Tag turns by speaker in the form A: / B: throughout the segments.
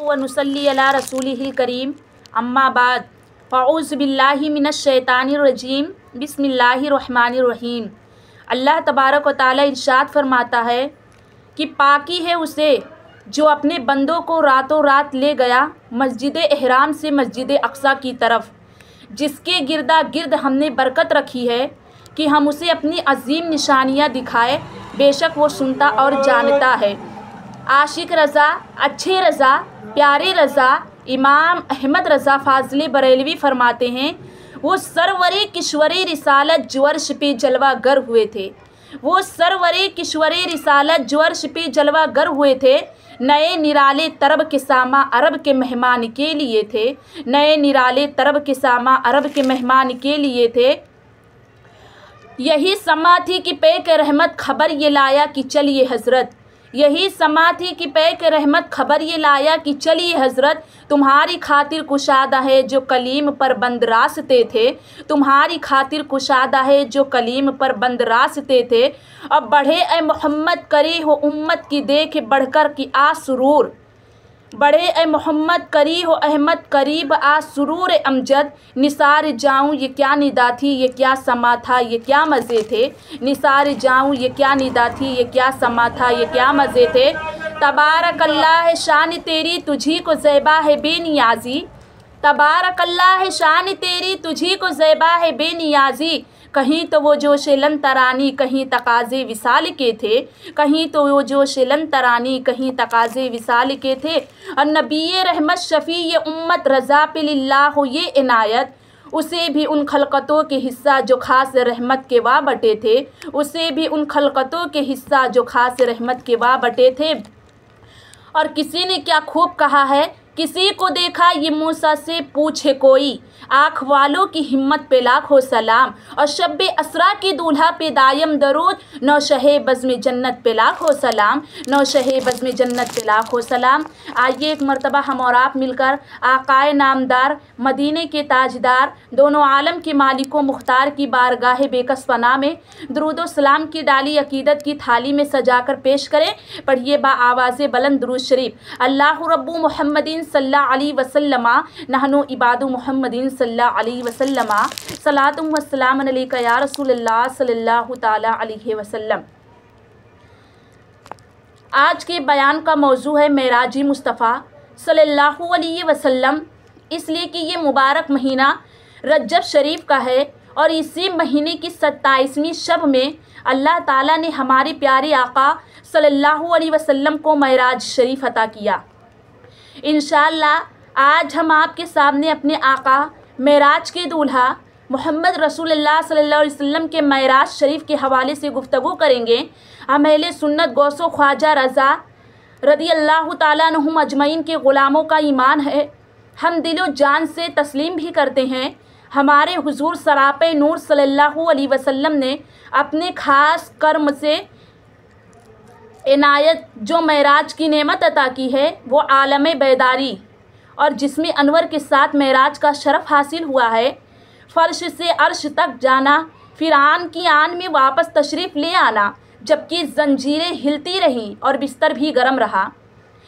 A: व नुसल्ली अला रसूलिहिल करीम अम्मा बाद फ़अऊज़ु बिल्लाहि मिनश शैतानिर रजीम बिस्मिल्लाहिर रहमानिर रहीम। अल्लाह तबारक व तआला इरशाद फरमाता है कि पाकी है उसे जो अपने बंदों को रातों रात ले गया मस्जिद एहराम से मस्जिद अक्सा की तरफ, जिसके गिरदा गिर्द हमने बरकत रखी है कि हम उसे अपनी अजीम निशानियाँ दिखाए। बेशक वो सुनता और जानता है। आशिक रज़ा, अच्छे रज़ा, प्यारे रज़ा इमाम अहमद रज़ा फ़ाज़िल बरेलवी फरमाते हैं, वो सरवरे किश्वरे रिसालत जो अर्श पे जलवा गर हुए थे। वो सरवरे किश्वरे रिसालत जो अर्श पे जलवा गर हुए थे। नए निराले तरब के सामा अरब के मेहमान के लिए थे। नए निराले तरब के सामा अरब के मेहमान के लिए थे। यही समा थी कि पैक रहमत खबर ये लाया कि चलिए हज़रत। यही समा थी कि पैक रहमत खबर ये लाया कि चलिए हज़रत। तुम्हारी खातिर कुशादा है जो कलीम पर बंद रास्ते थे। तुम्हारी खातिर कुशादा है जो कलीम पर बंद रास्ते थे। अब बढ़े ए मोहम्मद करे हो उम्मत की देख बढ़कर की आसरूर। बढ़े ए मोहम्मद करी हो अहमद करीब आ सुरूर अमजद। निसार जाऊँ ये क्या निदा थी ये क्या समा था ये क्या मज़े थे। निसार जाऊँ ये क्या निदा थी ये क्या समा था ये क्या मज़े थे। तबारक अल्लाह है शान तेरी तुझी को ज़ैबा है बेनियाज़ी। तबारक अल्लाह है शान तेरी तुझी को ज़ैबा है बेनियाज़ी। कहीं तो वो जोश लन तरानी कहीं तकाज़े विसाल के थे। कहीं तो वो जोश लन तरानी कहीं तकाज़े विसाल के थे। और नबी रहमत शफ़ी उम्मत रज़ा पे लिल्लाह हो ये इनायत। उसे भी उन खलकतों के हिस्सा जो ख़ास रहमत के वा बटे थे। उसे भी उन खलकतों के हिस्सा जो ख़ास रहमत के वा बटे थे। और किसी ने क्या खूब कहा है, किसी को देखा ये मूसा से पूछे कोई। आँख वालों की हिम्मत पे लाखों सलाम। और शब्बे असरा की दूल्हा पे दायम दरूद। नौशहे बज़्म जन्नत पे लाखों सलाम। नौशहे बज़्म जन्नत पे लाखों सलाम। आइए एक मरतबा हम और आप मिलकर आकाए नामदार मदीने के ताजदार दोनों आलम के मालिकों मुख्तार की बारगाह बेकस फना में दुरूद व सलाम की डाली अकीदत की थाली में सजाकर पेश करें। पढ़िए बा आवाज़ बुलंद दुरूद शरीफ। अल्लाहु रब्बु मुहम्मदिन सल्लल्लाहु अलैहि वसल्लम नहनु इबादु मुहम्मदिन सल्लल्लाहु अलैहि वसल्लम सलातुम व सलामुन अलैका या रसूलल्लाह सल्लल्लाहु ताला अलैहि वसल्लम। आज के बयान का मौजू है मेराजी मुस्तफ़ा सल्लल्लाहु अलैहि वसल्लम। इसलिए कि ये मुबारक महीना रजब शरीफ का है और इसी महीने की 27वीं शब में अल्लाह ताला ने हमारे प्यारे आका सल्लल्लाहु अलैहि वसल्लम को मेराज शरीफ अता किया। इंशाअल्लाह आज हम आपके सामने अपने आका मेराज के दूल्हा मोहम्मद रसूलुल्लाह सल्लल्लाहु अलैहि वसल्लम के मेराज शरीफ के हवाले से गुफ्तगू करेंगे। हम अहले सुन्नत गौसो ख्वाजा रज़ा रदी अल्लाह ताला अन्हुम अजमईन के ग़ुलामों का ईमान है। हम दिलो जान से तस्लीम भी करते हैं हमारे हुजूर सरापे नूर सल्लल्लाहु अलैहि वसल्लम ने अपने ख़ास कर्म से इनायत जो मेराज की नेमत अता की है वो आलम बेदारी और जिसमें अनवर के साथ मेराज का शरफ़ हासिल हुआ है। फ़र्श से अर्श तक जाना, फिर आन की आन में वापस तशरीफ़ ले आना, जबकि ज़ंजीरें हिलती रहीं और बिस्तर भी गर्म रहा।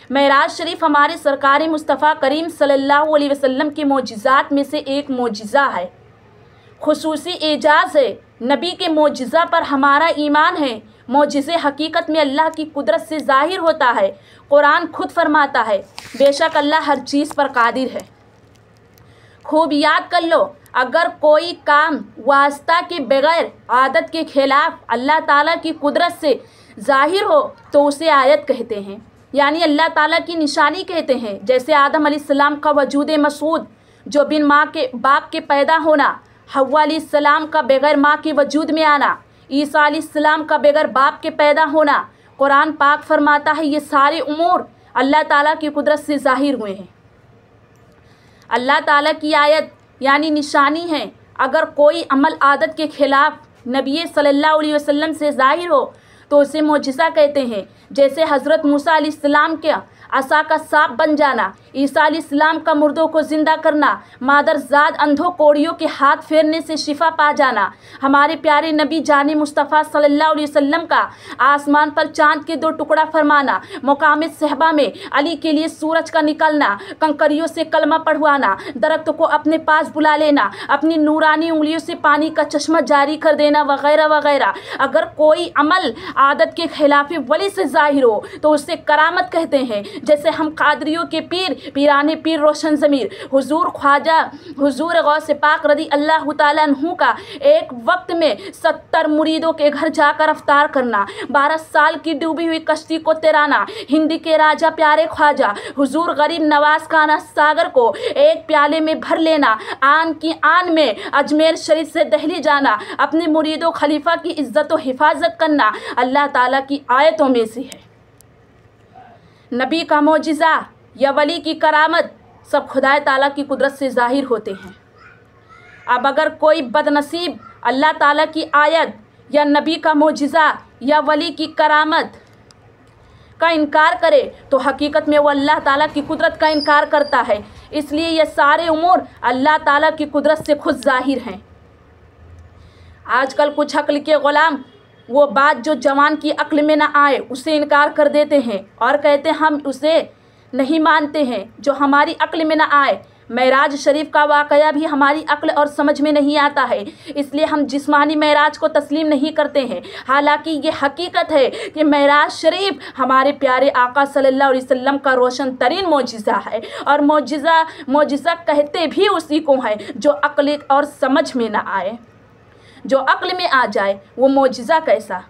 A: मेराज शरीफ हमारे सरकार मुस्तफ़ा करीम सल्लल्लाहु अलैहि वसल्लम के मोजिज़ात में से एक मोजिज़ा है, खुसूसी एजाज़ है। नबी के मोजिज़ा पर हमारा ईमान है। मोजिज़े हकीकत में अल्लाह की कुदरत से ज़ाहिर होता है। कुरान खुद फरमाता है बेशक अल्लाह हर चीज़ पर कादिर है। खूब याद कर लो, अगर कोई काम वास्ता के बगैर आदत के ख़िलाफ़ अल्लाह ताला की कुदरत से ज़ाहिर हो तो उसे आयत कहते हैं, यानी अल्लाह ताला की निशानी कहते हैं। जैसे आदम अलैहिस्सलाम का वजूद मसूद जो बिन माँ के बाप के पैदा होना, हव्वा अलैहिस्सलाम का बगैर माँ के वजूद में आना, ईसा अलैहिस्सलाम का बगैर बाप के पैदा होना। कुरान पाक फरमाता है ये सारे उमूर अल्लाह ताला की कुदरत से ज़ाहिर हुए हैं। अल्लाह ताला की आयत यानी निशानी है। अगर कोई अमल आदत के ख़िलाफ़ नबी सल्लल्लाहु अलैहि वसल्लम से ज़ाहिर हो तो उसे मोजिज़ा कहते हैं। जैसे हज़रत मूसा अलैहिस्सलाम के असा का सांप बन जाना, ईसा अलैहिस्सलाम का मुर्दों को ज़िंदा करना, मादरजाद अंधों कोड़ियों के हाथ फेरने से शिफा पा जाना, हमारे प्यारे नबी जाने मुस्तफ़ा सल्लल्लाहु अलैहि वसल्लम का आसमान पर चाँद के 2 टुकड़ा फरमाना, मुकाम सहबा में अली के लिए सूरज का निकलना, कंकरियों से कलमा पढ़वाना, दरख्त को अपने पास बुला लेना, अपनी नूरानी उंगलियों से पानी का चश्मा जारी कर देना, वगैरह वगैरह। अगर कोई अमल आदत के खिलाफ वली से जाहिर हो तो उसे करामत कहते हैं। जैसे हम कादरियों के पीर पीराने पीर रोशन ज़मीर हुजूर ख्वाजा हुजूर गौसे पाक रदी अल्लाह ताला अन्हु का एक वक्त में 70 मुरीदों के घर जाकर अफ्तार करना, 12 साल की डूबी हुई कश्ती को तैराना, हिंदी के राजा प्यारे ख्वाजा हुजूर गरीब नवाज खाना सागर को एक प्याले में भर लेना, आन की आन में अजमेर शरीफ से दिल्ली जाना, अपने मुरीदों खलीफा की इज्जत व हिफाजत करना अल्लाह ताला की आयतों में से है। नबी का मोजिज़ा या वली की करामत सब खुदा ताला की कुदरत से ज़ाहिर होते हैं। अब अगर कोई बदनसीब अल्लाह ताला की आयत या नबी का मोजिज़ा या वली की करामत का इनकार करे तो हकीकत में वो अल्लाह ताला की कुदरत का इनकार करता है। इसलिए ये सारे उमूर अल्लाह ताला की कुदरत से खुद ज़ाहिर हैं। आजकल कुछ अक्ल के ग़ुलाम वो बात जो जवान की अक्ल में ना आए उसे इनकार कर देते हैं और कहते हैं हम उसे नहीं मानते हैं जो हमारी अक्ल में ना आए। मेराज शरीफ का वाक़या भी हमारी अक्ल और समझ में नहीं आता है, इसलिए हम जिस्मानी मेराज को तस्लीम नहीं करते हैं। हालांकि ये हकीकत है कि मेराज शरीफ हमारे प्यारे आका सल्लल्लाहु अलैहि वसल्लम का रोशन तरीन मोजिज़ा है और मोजिज़ा कहते भी उसी को है जो अक्ल और समझ में ना आए। जो अक्ल में आ जाए वो मोजिज़ा कैसा।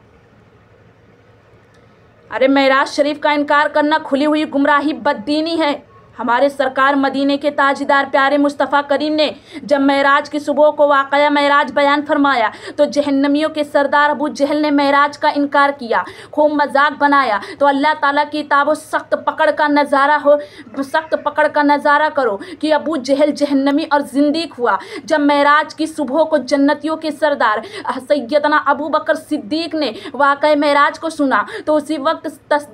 A: अरे मेराज शरीफ का इनकार करना खुली हुई गुमराही बददीनी है। हमारे सरकार मदीने के ताजदार प्यारे मुस्तफ़ा करीम ने जब मेराज की सुबह को वाक़या मेराज बयान फरमाया तो जहन्नमियों के सरदार अबू जहल ने मेराज का इनकार किया, खूब मजाक बनाया। तो अल्लाह ताला की ताबो सख्त पकड़ का नज़ारा करो कि अबू जहल जहन्नमी और जिंदीक हुआ। जब मेराज की सुबह को जन्नतियों के सरदार सैयदना अबू बकर सिद्दीक़ ने वाक़या मेराज को सुना तो उसी वक्त